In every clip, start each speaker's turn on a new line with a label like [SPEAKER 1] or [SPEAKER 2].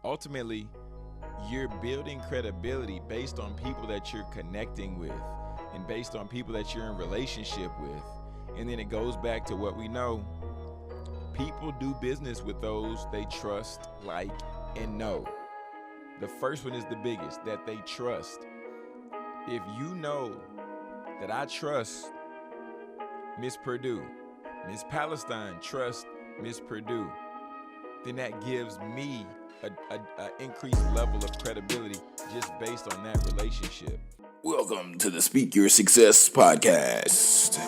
[SPEAKER 1] ultimately, you're building credibility based on people that you're connecting with and based on people that you're in relationship with. And then it goes back to what we know. People do business with those they trust, like, and know. The first one is the biggest, that they trust. If you know that I trust Miss Purdue, Miss Palestine trust Miss Purdue, then that gives me a increased level of credibility just based on that relationship. Welcome to the Speak Your Success podcast.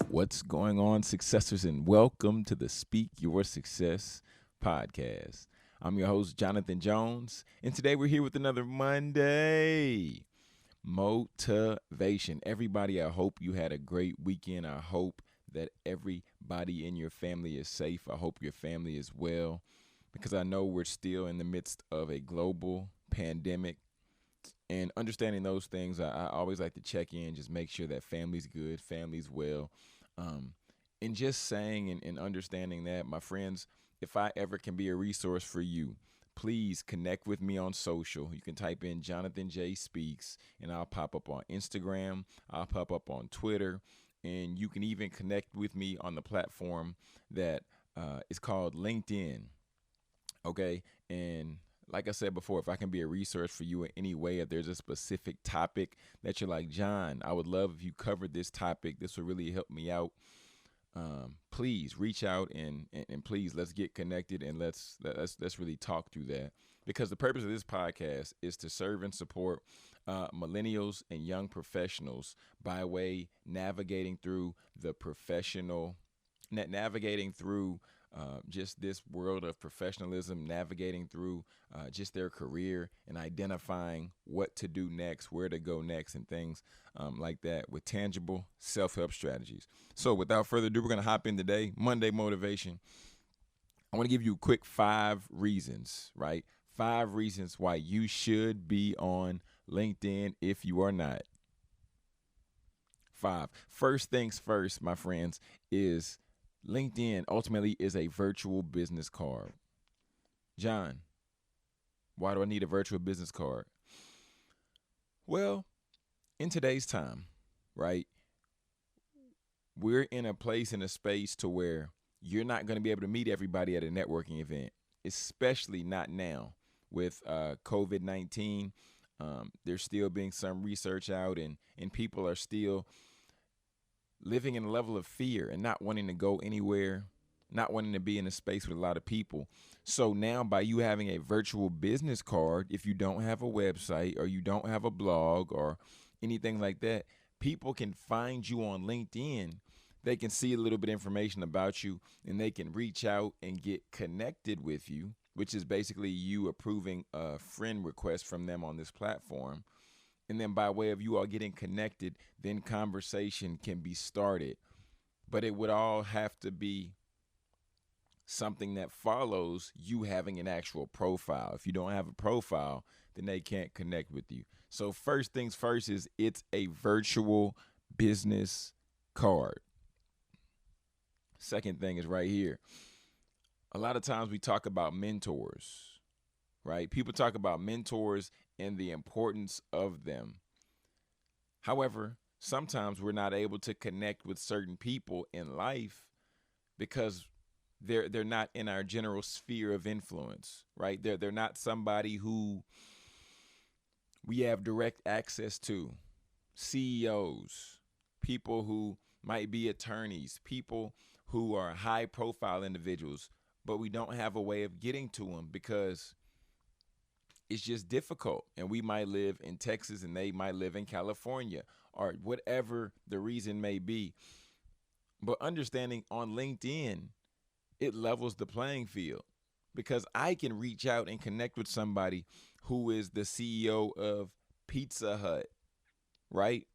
[SPEAKER 1] What's going on, successors, and welcome to the Speak Your Success podcast. I'm your host, Jonathan Jones, and today we're here with another Monday motivation. Everybody, I hope you had a great weekend. I hope that everybody in your family is safe. I hope your family is well, because I know we're still in the midst of a global pandemic. And understanding those things, I always like to check in, just make sure that family's good, family's well. And just saying and understanding that, my friends, if I ever can be a resource for you, please connect with me on social. You can type in Jonathan J Speaks, and I'll pop up on Instagram. I'll pop up on Twitter. And you can even connect with me on the platform that is called LinkedIn. Okay? And like I said before, if I can be a resource for you in any way, if there's a specific topic that you're like, John, I would love if you covered this topic. This would really help me out. Please reach out and please let's get connected and let's really talk through that, because the purpose of this podcast is to serve and support millennials and young professionals by way navigating through just this world of professionalism, navigating through just their career and identifying what to do next, where to go next, and things like that with tangible self-help strategies. So without further ado, we're going to hop in today. Monday motivation. I want to give you a quick 5 reasons, right? 5 reasons why you should be on LinkedIn if you are not. 5. First things first, my friends, is LinkedIn ultimately is a virtual business card. John, why do I need a virtual business card? Well, in today's time, right, we're in a place, in a space to where you're not going to be able to meet everybody at a networking event, especially not now with COVID-19. There's still being some research out, and people are still living in a level of fear and not wanting to go anywhere, not wanting to be in a space with a lot of people. So now, by you having a virtual business card, if you don't have a website or you don't have a blog or anything like that, people can find you on LinkedIn. They can see a little bit of information about you, and they can reach out and get connected with you, which is basically you approving a friend request from them on this platform. And then by way of you all getting connected, then conversation can be started. But it would all have to be something that follows you having an actual profile. If you don't have a profile, then they can't connect with you. So first things first is it's a virtual business card. Second thing is right here. A lot of times we talk about mentors, right? People talk about mentors and the importance of them. However, sometimes we're not able to connect with certain people in life because they're not in our general sphere of influence, right? They're not somebody who we have direct access to. CEOs, people who might be attorneys, people who are high profile individuals, but we don't have a way of getting to them because it's just difficult. And we might live in Texas and they might live in California or whatever the reason may be. But understanding on LinkedIn, it levels the playing field because I can reach out and connect with somebody who is the CEO of Pizza Hut, right?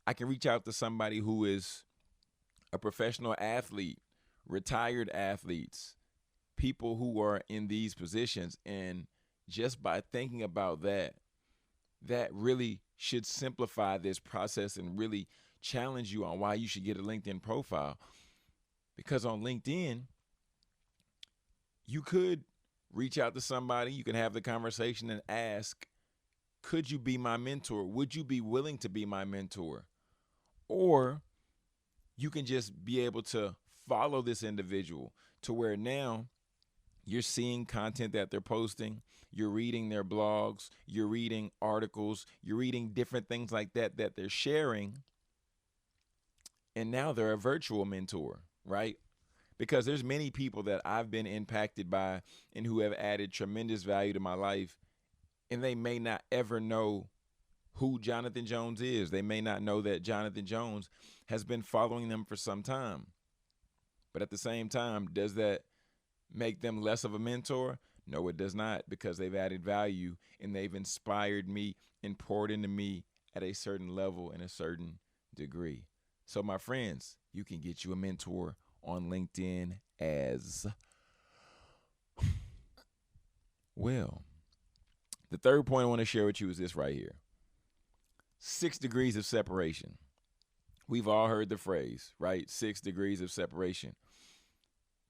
[SPEAKER 1] I can reach out to somebody who is a professional athlete, retired athletes, people who are in these positions. And just by thinking about that, that really should simplify this process and really challenge you on why you should get a LinkedIn profile. Because on LinkedIn, you could reach out to somebody, you can have the conversation and ask, could you be my mentor? Would you be willing to be my mentor? Or you can just be able to follow this individual to where now you're seeing content that they're posting, you're reading their blogs, you're reading articles, you're reading different things like that that they're sharing. And now they're a virtual mentor, right? Because there's many people that I've been impacted by and who have added tremendous value to my life, and they may not ever know who Jonathan Jones is. They may not know that Jonathan Jones has been following them for some time. But at the same time, does that make them less of a mentor? No, it does not, because they've added value and they've inspired me and poured into me at a certain level and a certain degree. So, my friends, you can get you a mentor on LinkedIn as well. The third point I want to share with you is this right here: 6 degrees of separation. We've all heard the phrase, right? 6 degrees of separation.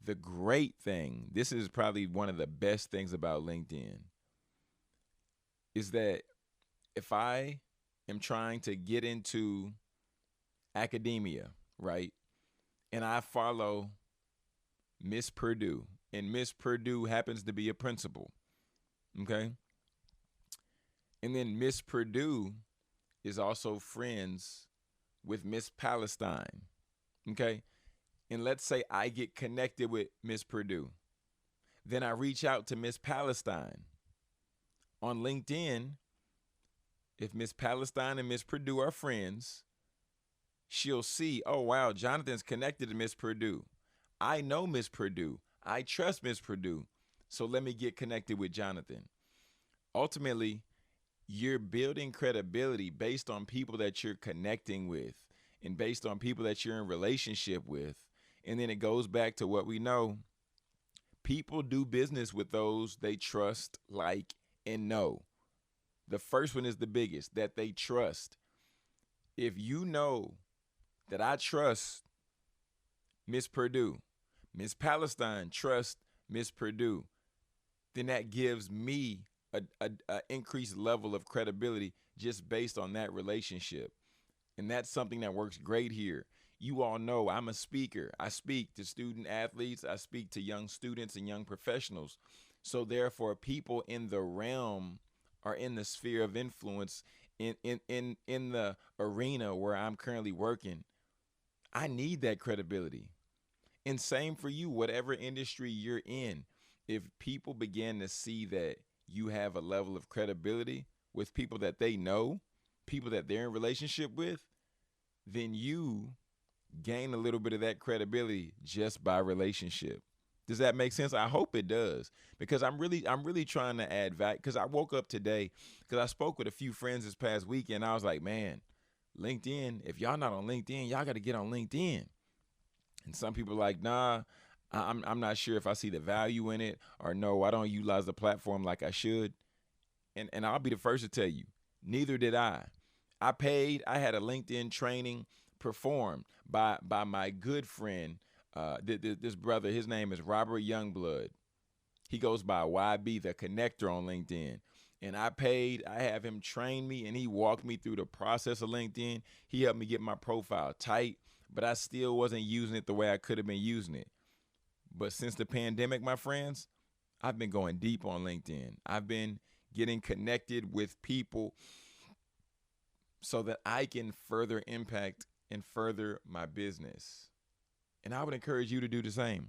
[SPEAKER 1] The great thing, this is probably one of the best things about LinkedIn, is that if I am trying to get into academia, right, and I follow Miss Purdue, and Miss Purdue happens to be a principal, okay? And then Miss Purdue is also friends with Miss Palestine, okay? And let's say I get connected with Miss Purdue. Then I reach out to Miss Palestine. On LinkedIn, if Miss Palestine and Miss Purdue are friends, she'll see, oh, wow, Jonathan's connected to Miss Purdue. I know Miss Purdue. I trust Miss Purdue. So let me get connected with Jonathan. Ultimately, you're building credibility based on people that you're connecting with and based on people that you're in relationship with. And then it goes back to what we know. People do business with those they trust, like, and know. The first one is the biggest, that they trust. If you know that I trust Miss Purdue, Miss Palestine trusts Miss Purdue, then that gives me a increased level of credibility just based on that relationship. And that's something that works great here. You all know I'm a speaker. I speak to student athletes. I speak to young students and young professionals. So therefore, people in the realm or in the sphere of influence in the arena where I'm currently working, I need that credibility. And same for you, whatever industry you're in. If people begin to see that you have a level of credibility with people that they know, people that they're in relationship with, then you gain a little bit of that credibility just by relationship. Does that make sense? I hope it does, because I'm really trying to add value. Because I woke up today, because I spoke with a few friends this past weekend. I was like, man, LinkedIn, if y'all not on LinkedIn, y'all got to get on LinkedIn. And some people are like, nah, I'm not sure if I see the value in it, or no, I don't utilize the platform like I should. And I'll be the first to tell you, neither did I. I had a LinkedIn training performed by my good friend, this brother. His name is Robert Youngblood. He goes by YB, the connector on LinkedIn. And I have him train me, and he walked me through the process of LinkedIn. He helped me get my profile tight, but I still wasn't using it the way I could have been using it. But since the pandemic, my friends, I've been going deep on LinkedIn. I've been getting connected with people so that I can further impact and further my business. And I would encourage you to do the same.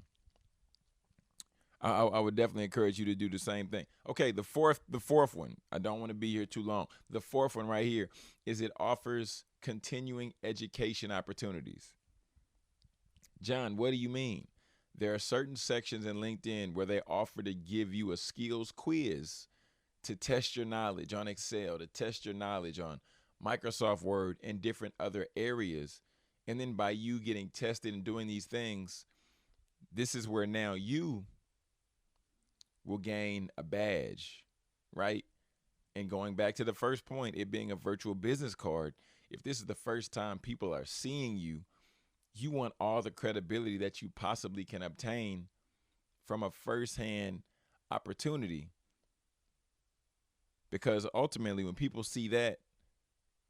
[SPEAKER 1] I would definitely encourage you to do the same thing. Okay, the fourth one. I don't want to be here too long. The fourth one right here is it offers continuing education opportunities. John, what do you mean? There are certain sections in LinkedIn where they offer to give you a skills quiz to test your knowledge on Excel, to test your knowledge on Microsoft Word and different other areas. And then by you getting tested and doing these things, this is where now you will gain a badge, right? And going back to the first point, it being a virtual business card, if this is the first time people are seeing you, you want all the credibility that you possibly can obtain from a firsthand opportunity. Because ultimately, when people see that,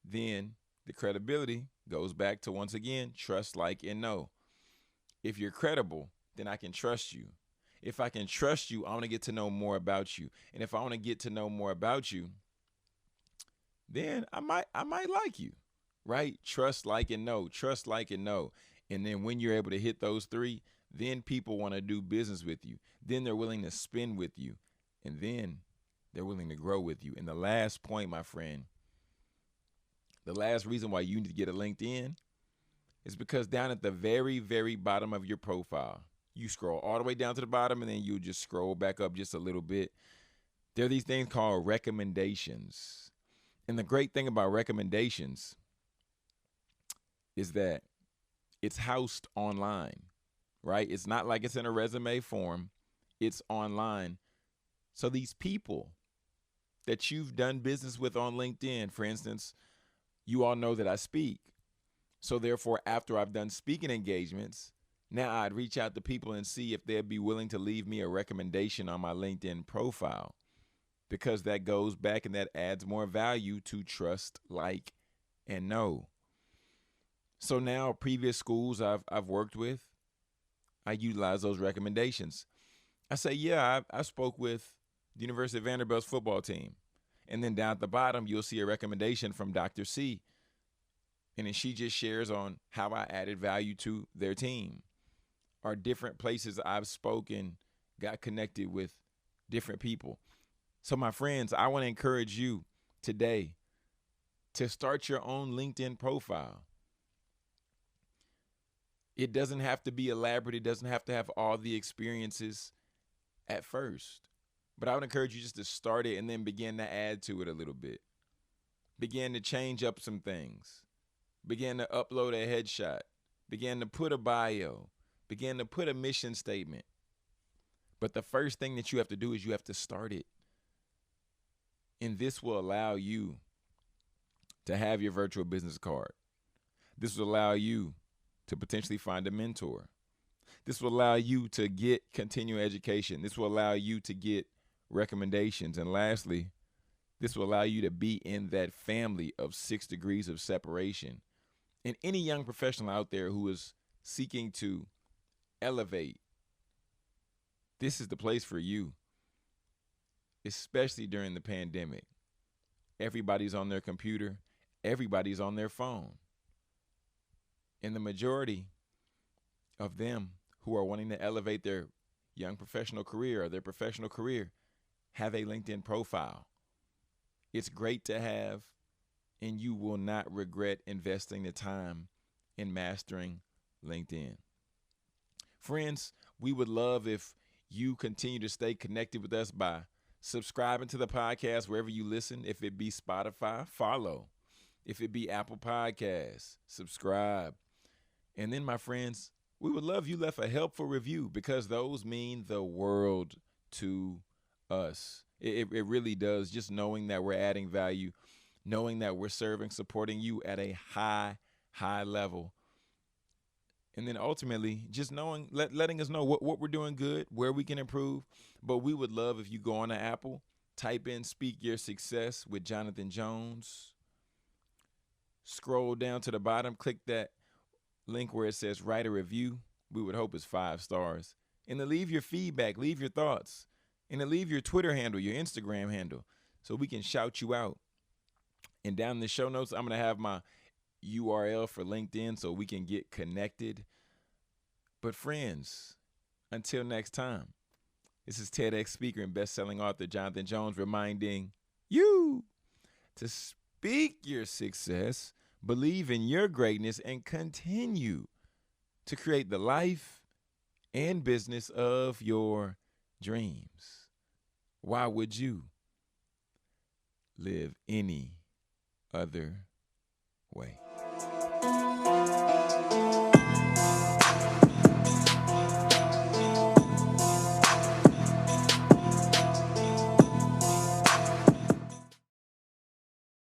[SPEAKER 1] then the credibility goes back to, once again, trust, like, and know. If you're credible, then I can trust you. If I can trust you, I want to get to know more about you. And if I want to get to know more about you, then I might like you, right? Trust, like, and know. Trust, like, and know. And then when you're able to hit those three, then people want to do business with you. Then they're willing to spend with you. And then they're willing to grow with you. And the last point, my friend, the last reason why you need to get a LinkedIn is because down at the very, very bottom of your profile, you scroll all the way down to the bottom and then you just scroll back up just a little bit. There are these things called recommendations. And the great thing about recommendations is that it's housed online, right? It's not like it's in a resume form. It's online. So these people that you've done business with on LinkedIn, for instance, you all know that I speak. So therefore, after I've done speaking engagements, now I'd reach out to people and see if they'd be willing to leave me a recommendation on my LinkedIn profile, because that goes back and that adds more value to trust, like, and know. So now previous schools I've worked with, I utilize those recommendations. I say, yeah, I spoke with the University of Vanderbilt's football team. And then down at the bottom, you'll see a recommendation from Dr. C. And then she just shares on how I added value to their team, or different places I've spoken, got connected with different people. So my friends, I want to encourage you today to start your own LinkedIn profile. It doesn't have to be elaborate. It doesn't have to have all the experiences at first. But I would encourage you just to start it and then begin to add to it a little bit. Begin to change up some things. Begin to upload a headshot. Begin to put a bio. Begin to put a mission statement. But the first thing that you have to do is you have to start it. And this will allow you to have your virtual business card. This will allow you to potentially find a mentor. This will allow you to get continuing education. This will allow you to get recommendations. And lastly, this will allow you to be in that family of 6 degrees of separation. And any young professional out there who is seeking to elevate, this is the place for you, especially during the pandemic. Everybody's on their computer. Everybody's on their phone. And the majority of them who are wanting to elevate their young professional career or their professional career have a LinkedIn profile. It's great to have, and you will not regret investing the time in mastering LinkedIn. Friends, we would love if you continue to stay connected with us by subscribing to the podcast wherever you listen. If it be Spotify, follow. If it be Apple Podcasts, subscribe. And then, my friends, we would love you left a helpful review, because those mean the world to us. It really does. Just knowing that we're adding value, knowing that we're serving, supporting you at a high level. And then ultimately, just knowing, letting us know what we're doing good, where we can improve. But we would love if you go on to Apple, type in Speak Your Success with Jonathan Jones. Scroll down to the bottom, click that link where it says write a review. We would hope it's 5 stars. And to leave your feedback, leave your thoughts. And to leave your Twitter handle, your Instagram handle, so we can shout you out. And down in the show notes, I'm going to have my URL for LinkedIn so we can get connected. But friends, until next time, this is TEDx speaker and best-selling author Jonathan Jones reminding you to speak your success, believe in your greatness, and continue to create the life and business of your dreams. Why would you live any other way?